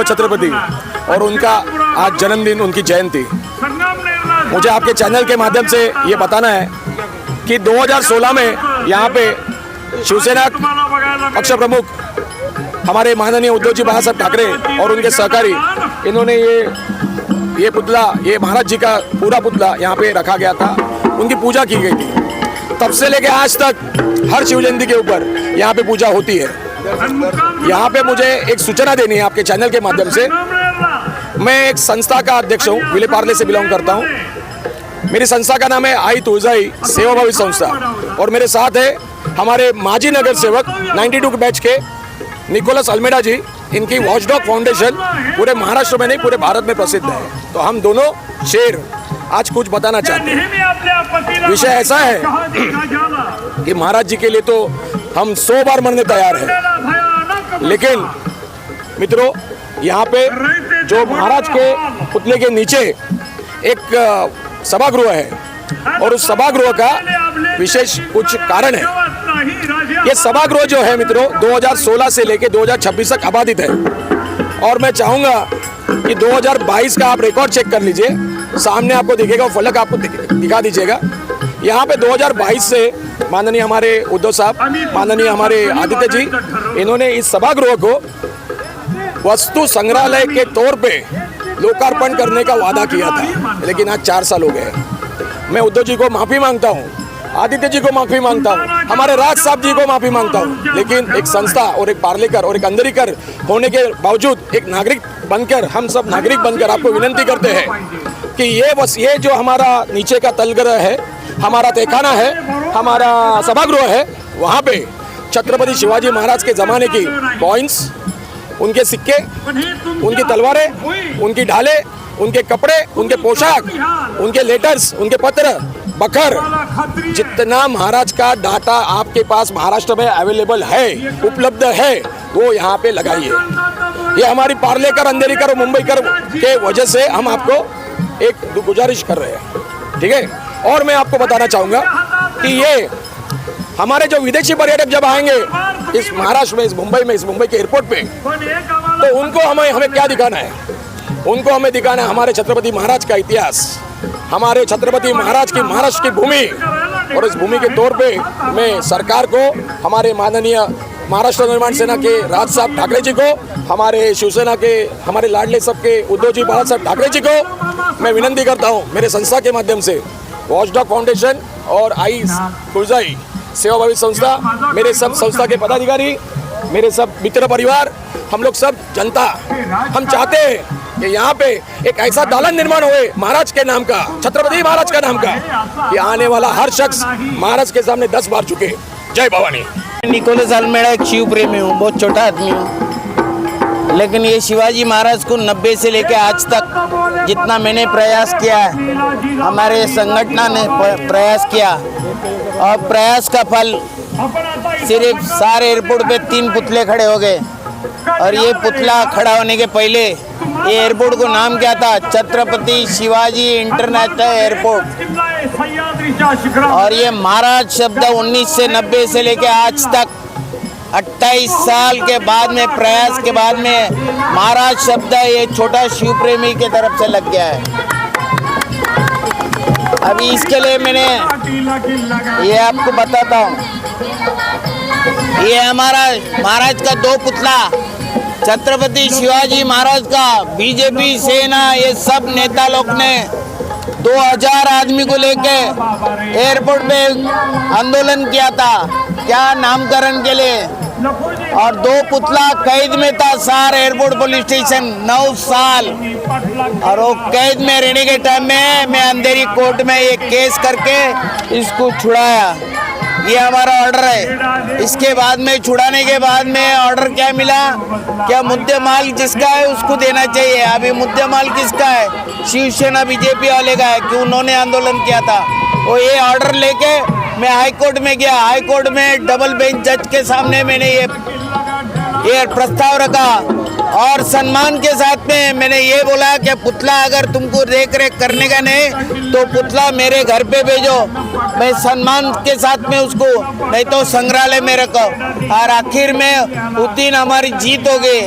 छत्रपति और उनका आज जन्मदिन, उनकी जयंती। मुझे आपके चैनल के माध्यम से ये बताना है कि 2016 में यहाँ पे शिवसेना पक्ष प्रमुख हमारे माननीय उद्धव जी बालासाहेब ठाकरे और उनके सहकारी, इन्होंने ये पुतला, ये महाराज जी का पूरा पुतला यहाँ पे रखा गया था, उनकी पूजा की गई थी। तब से लेके आज तक हर शिव जयंती के ऊपर यहाँ पे पूजा होती है। यहाँ पे मुझे एक सूचना देनी है आपके चैनल के माध्यम से। मैं एक संस्था का अध्यक्ष हूँ, विले पार्ले से बिलोंग करता हूँ। मेरी संस्था का नाम है आई तुळजाई सेवाभावी संस्था और मेरे साथ है हमारे माजी नगर सेवक 92 के बैच के निकोलस अल्मेडा जी। इनकी वॉचडॉग फाउंडेशन पूरे महाराष्ट्र में नहीं, पूरे भारत में प्रसिद्ध है। तो हम दोनों शेर आज कुछ बताना चाहते हैं। विषय ऐसा है कि महाराज जी के लिए तो हम 100 बार मरने तैयार हैं, लेकिन मित्रों यहाँ पे जो महाराज के पुतले के नीचे एक सभागृह है और उस सभागृह का विशेष कुछ कारण है। ये सभागृह जो है मित्रों 2016 से लेके 2026 तक आबादित है और मैं चाहूँगा कि 2022 का आप रिकॉर्ड चेक कर लीजिए, सामने आपको दिखेगा, फलक आपको दिखा दीजिएगा। यहाँ पे 2022 से माननीय हमारे उद्धव साहब, माननीय हमारे आदित्य जी, इन्होंने इस सभागृह को वस्तु संग्रहालय के तौर पे लोकार्पण करने का वादा किया था, लेकिन आज 4 साल हो गए। मैं उद्धव जी को माफ़ी मांगता हूँ, आदित्य जी को माफ़ी मांगता हूँ, हमारे राज साहब जी को माफ़ी मांगता हूँ, लेकिन एक संस्था और एक पार्लेकर और एक अंदरीकर होने के बावजूद एक नागरिक बनकर, हम सब नागरिक बनकर आपको विनंती करते हैं कि ये जो हमारा नीचे का तलगृह है, हमारा तहखाना है, हमारा सभागृह है, वहाँ पे छत्रपति शिवाजी महाराज के ज़माने की कॉइन्स, उनके सिक्के, उनकी तलवारें, उनकी ढाले, उनके कपड़े, उनके पोशाक, उनके लेटर्स, उनके पत्र, बखर, जितना महाराज का डाटा आपके पास महाराष्ट्र में अवेलेबल है, उपलब्ध है, वो यहाँ पे लगाइए। ये हमारी पार्लेकर, अंधेरीकर और मुंबईकर के वजह से हम आपको एक गुजारिश कर रहे हैं, ठीक है। और मैं आपको बताना चाहूँगा कि ये हमारे जो विदेशी पर्यटक जब आएंगे इस महाराष्ट्र में, इस मुंबई के एयरपोर्ट पे, तो उनको हमें क्या दिखाना है? उनको हमें दिखाना है हमारे छत्रपति महाराज का इतिहास, हमारे छत्रपति महाराज की महाराष्ट्र की भूमि। और इस भूमि के तौर पे मैं सरकार को, हमारे माननीय महाराष्ट्र निर्माण सेना के राज साहब ठाकरे जी को, हमारे शिवसेना के हमारे लाडले सबके उद्धव जी बालासाहेब ठाकरे जी को मैं विनंती करता हूँ, मेरे संस्था के माध्यम से वॉचडॉग फाउंडेशन और आई तुळजाई सेवाभावी संस्था, मेरे सब संस्था के पदाधिकारी, मेरे सब मित्र परिवार, हम लोग सब जनता, हम चाहते हैं कि यहाँ पे एक ऐसा दालन निर्माण होए महाराज के नाम का, छत्रपति महाराज का नाम का, कि आने वाला हर शख्स महाराज के सामने 10 बार झुके। जय भवानी। निकोलस अल्मेडा एक शिव प्रेमी हूँ, बहुत छोटा आदमी हूँ, लेकिन ये शिवाजी महाराज को 90 से लेकर आज तक जितना मैंने प्रयास किया है, हमारे संगठन ने प्रयास किया और प्रयास का फल सिर्फ सारे एयरपोर्ट पे 3 पुतले खड़े हो गए। और ये पुतला खड़ा होने के पहले ये एयरपोर्ट को नाम क्या था? Chhatrapati Shivaji international airport. और ये महाराज शब्द 1990 से लेकर आज तक 28 साल के बाद में प्रयास के बाद में महाराज शब्द ये छोटा शिव प्रेमी के तरफ से लग गया है। अभी इसके लिए मैंने ये आपको बताता हूँ, ये हमारा महाराज का 2 पुतला छत्रपति शिवाजी महाराज का बीजेपी सेना ये सब नेता लोग ने 2000 आदमी को लेके एयरपोर्ट पे आंदोलन किया था, क्या नामकरण के लिए, और 2 पुतला कैद में था सार एयरपोर्ट पुलिस स्टेशन 9 साल। और वो कैद में रहने के टाइम में मैं अंधेरी कोर्ट में ये केस करके इसको छुड़ाया। ये हमारा ऑर्डर है। इसके बाद में छुड़ाने के बाद में ऑर्डर क्या मिला, क्या मुद्दे माल जिसका है उसको देना चाहिए। अभी मुद्दे माल किसका है? शिवसेना बीजेपी वाले का है, कि उन्होंने आंदोलन किया था। वो ये ऑर्डर लेके मैं हाई कोर्ट में गया, हाई कोर्ट में डबल बेंच जज के सामने मैंने ये प्रस्ताव रखा और सम्मान के साथ में मैंने ये बोला कि पुतला अगर तुमको देख रेख करने का नहीं तो पुतला मेरे घर पे भेजो, मैं सम्मान के साथ में उसको, नहीं तो संग्रहालय में रखो। और आखिर में उस दिन हमारी जीत हो गई।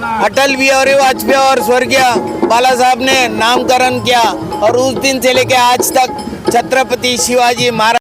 अटल बिहारी वाजपेयी और स्वर्गीय बाला साहब ने नामकरण किया और उस दिन से लेके आज तक छत्रपति शिवाजी महाराज